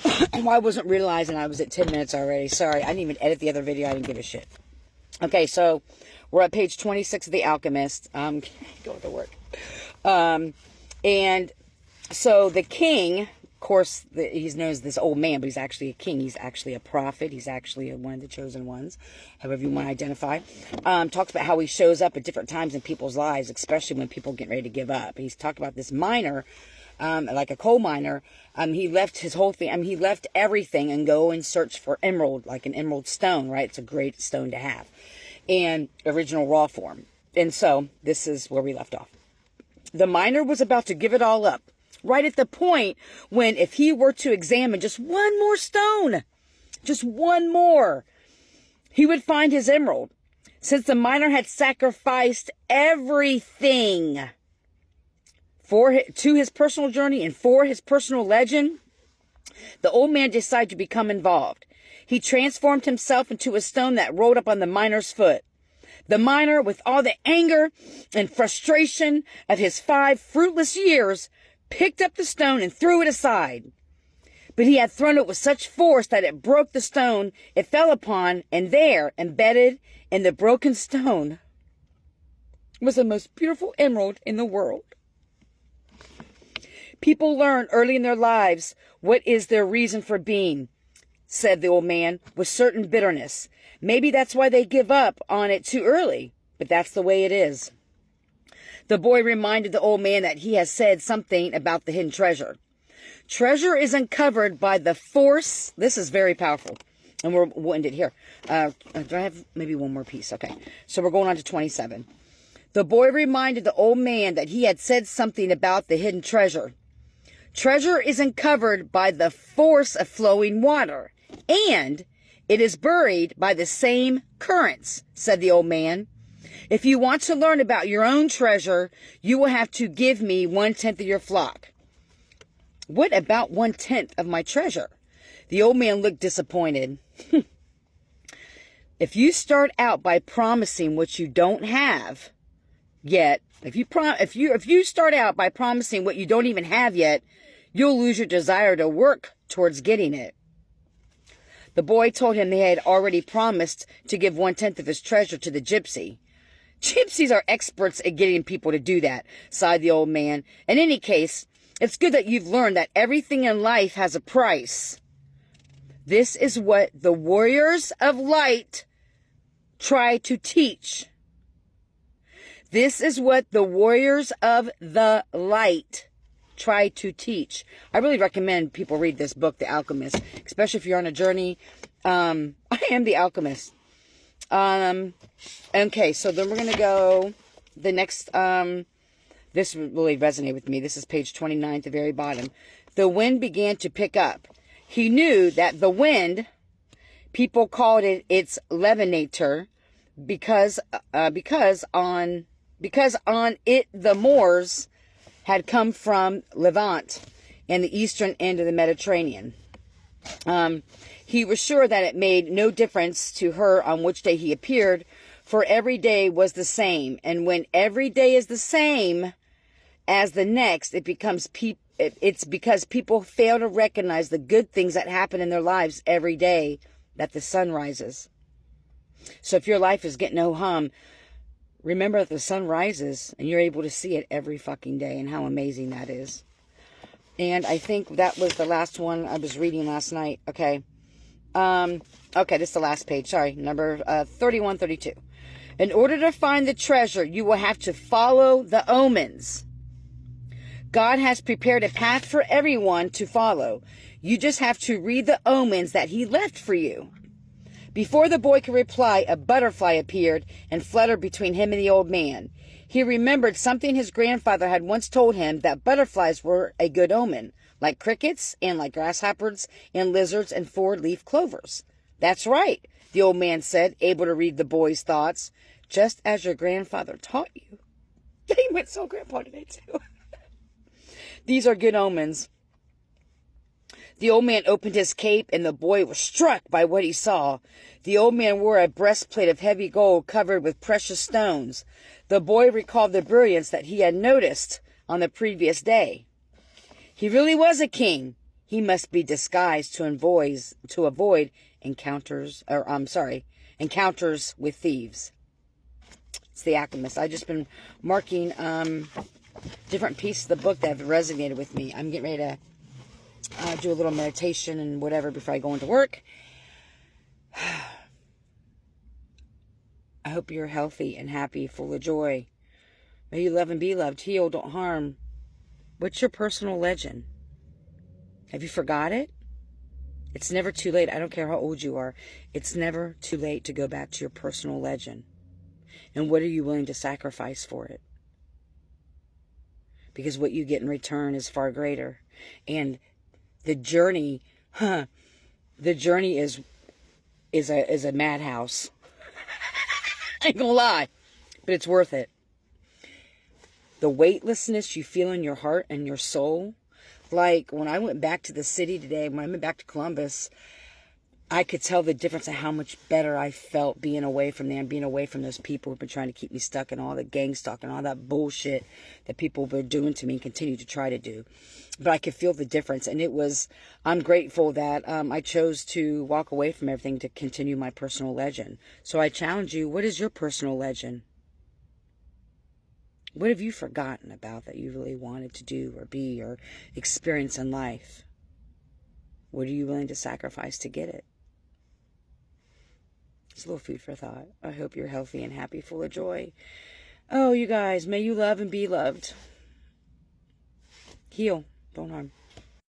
I wasn't realizing I was at 10 minutes already. Sorry, I didn't even edit the other video. I didn't give a shit. Okay, so we're at page 26 of The Alchemist. Go to work. And so the king, of course, he's known as this old man, but he's actually a king. He's actually a prophet. He's actually one of the chosen ones, however you want to identify. Talks about how he shows up at different times in people's lives, especially when people get ready to give up. He's talked about this miner, like a coal miner. He left his whole thing. He left everything and go and search for emerald, like an emerald stone, right? It's a great stone to have, in original raw form. And so this is where we left off. The miner was about to give it all up, right at the point when, if he were to examine just one more stone, just one more, he would find his emerald. Since the miner had sacrificed everything to his personal journey and for his personal legend, the old man decided to become involved. He transformed himself into a stone that rolled up on the miner's foot. The miner, with all the anger and frustration of his 5 fruitless years, picked up the stone and threw it aside. But he had thrown it with such force that it broke the stone it fell upon, and there, embedded in the broken stone, was the most beautiful emerald in the world. People learn early in their lives what is their reason for being, said the old man, with certain bitterness. Maybe that's why they give up on it too early, but that's the way it is. The boy reminded the old man that he has said something about the hidden treasure. Treasure is uncovered by the force. This is very powerful. And we'll end it here. Do I have maybe one more piece? Okay. So we're going on to 27. The boy reminded the old man that he had said something about the hidden treasure. Treasure is uncovered by the force of flowing water, and it is buried by the same currents, said the old man. If you want to learn about your own treasure, you will have to give me 1/10 of your flock. What about 1/10 of my treasure? The old man looked disappointed. If you start out by promising what you don't have yet, if you start out by promising what you don't even have yet, you'll lose your desire to work towards getting it. The boy told him they had already promised to give 1/10 of his treasure to the gypsy. Gypsies are experts at getting people to do that, sighed the old man. In any case, it's good that you've learned that everything in life has a price. This is what the warriors of light try to teach. This is what the warriors of the light try to teach. I really recommend people read this book, The Alchemist, especially if you're on a journey. I am the alchemist. Okay, so then we're going to go the next, this really resonated with me. This is page 29 at the very bottom. The wind began to pick up. He knew that the wind, people called it its levenator, because on it the Moors had come from Levant and the eastern end of the Mediterranean. He was sure that it made no difference to her on which day he appeared, for every day was the same. And when every day is the same as the next, it's because people fail to recognize the good things that happen in their lives every day that the sun rises. So if your life is getting no hum, remember that the sun rises and you're able to see it every fucking day, and how amazing that is. And I think that was the last one I was reading last night. Okay. Okay, this is the last page. Sorry, number 31, 32. In order to find the treasure, you will have to follow the omens. God has prepared a path for everyone to follow. You just have to read the omens that he left for you. Before the boy could reply, a butterfly appeared and fluttered between him and the old man. He remembered something his grandfather had once told him, that butterflies were a good omen, like crickets and like grasshoppers and lizards and 4-leaf clovers. That's right, the old man said, able to read the boy's thoughts. Just as your grandfather taught you. He went so grandpa today too. These are good omens. The old man opened his cape, and the boy was struck by what he saw. The old man wore a breastplate of heavy gold covered with precious stones. The boy recalled the brilliance that he had noticed on the previous day. He really was a king. he must be disguised to avoid encounters with thieves. It's the Alchemist. I've just been marking different pieces of the book that have resonated with me. I'm getting ready to do a little meditation and whatever before I go into work. I hope you're healthy and happy, full of joy. May you love and be loved. Heal, don't harm. What's your personal legend? Have you forgot it? It's never too late. I don't care how old you are. It's never too late to go back to your personal legend. And what are you willing to sacrifice for it? Because what you get in return is far greater. And the journey, is a madhouse. I ain't gonna lie, but it's worth it. The weightlessness you feel in your heart and your soul, like when I went back to the city today, when I went back to Columbus, I could tell the difference of how much better I felt being away from them, being away from those people who've been trying to keep me stuck in all the gang stalking, all that bullshit that people were doing to me and continue to try to do. But I could feel the difference, and I'm grateful that I chose to walk away from everything to continue my personal legend. So I challenge you, what is your personal legend? What have you forgotten about that you really wanted to do or be or experience in life? What are you willing to sacrifice to get it? It's a little food for thought. I hope you're healthy and happy, full of joy. Oh, you guys, may you love and be loved. Heal, don't harm.